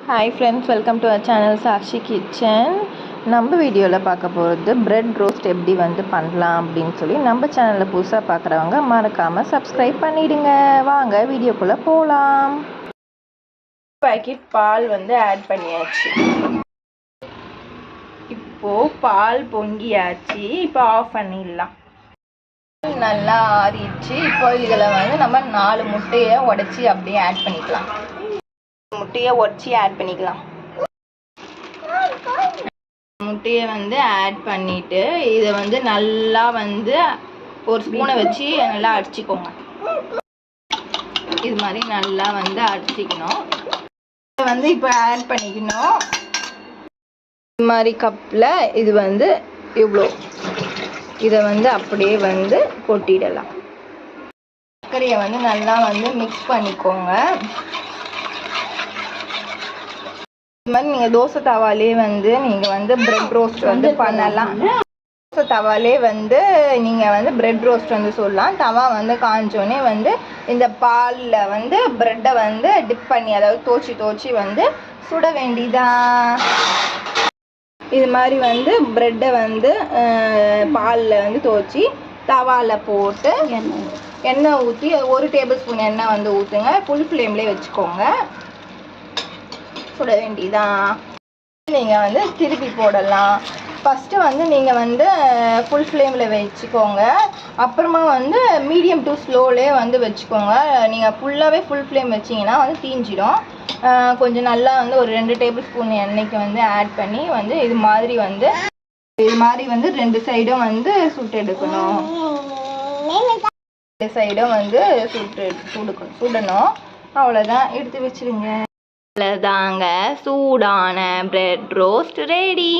Hi friends, welcome to our channel Sakshi kitchen. நம்ம வீடியோவில் பார்க்க போகிறது பிரெட் ரோஸ்ட் எப்படி பண்ணலாம் அப்படின்னு சொல்லி நம்ம சேனலில் புதுசாக பார்க்குறவங்க மறக்காமல் சப்ஸ்கிரைப் பண்ணிவிடுங்க. வாங்க வீடியோக்குள்ளே போகலாம். பாக்கெட் பால் ஆட் பண்ணியாச்சு. இப்போது பால் பொங்கியாச்சு. இப்போ ஆஃப் பண்ணிடலாம். நல்லா ஆறிடுச்சு. இப்போ இதில் நம்ம 4 முட்டையை உடச்சி அப்படியே ஆட் பண்ணிக்கலாம். முட்டையை உடச்சி ஆட் பண்ணிக்கலாம். முட்டையை ஆட் பண்ணிவிட்டு இதை நல்லா ஒரு ஸ்பூனை வச்சு நல்லா அடிச்சுக்கோங்க. இது மாதிரி நல்லா அடிச்சிக்கணும். இதை இப்போ ஆட் பண்ணிக்கணும். இது மாதிரி கப்பில் இது இவ்வளோ இதை அப்படியே கொட்டிடலாம். சர்க்கரையை நல்லா மிக்ஸ் பண்ணிக்கோங்க. இது மாதிரி நீங்கள் தோசை தவாலே நீங்கள் பிரெட் ரோஸ்ட் பண்ணலாம். தோசை தவாலே நீங்கள் பிரெட் ரோஸ்ட் சொல்லலாம். தவா காஞ்சோடனே இந்த பாலில் பிரெட்டை டிப் பண்ணி, அதாவது தோச்சி சுட வேண்டியதான். இது மாதிரி பிரெட்டை பாலில் தோச்சி தவாவில் போட்டு எண்ணெய் ஊற்றி 1 டேபிள் ஸ்பூன் எண்ணெய் ஊற்றுங்க. ஃபுல் ஃப்ளேம்லேயே வச்சுக்கோங்க. சுட வேண்டியதான். நீங்கள் திருப்பி போடலாம். ஃபஸ்ட்டு நீங்கள் ஃபுல் ஃப்ளேமில் வச்சுக்கோங்க. அப்புறமா மீடியம் டு ஸ்லோலே வச்சுக்கோங்க. நீங்கள் ஃபுல்லாகவே ஃபுல் ஃப்ளேம் வச்சிங்கன்னா தீஞ்சிடும். கொஞ்சம் நல்லா ஒரு 2 டேபிள் ஸ்பூன் எண்ணெய்க்கு ஆட் பண்ணி இது மாதிரி 2 சைடும் சுட்டு எடுக்கணும். 2 சைடும் சுடணும். அவ்வளோதான், எடுத்து வச்சுருங்க. அவ்வளோதாங்க, சூடான பிரெட் ரோஸ்ட் ரெடி.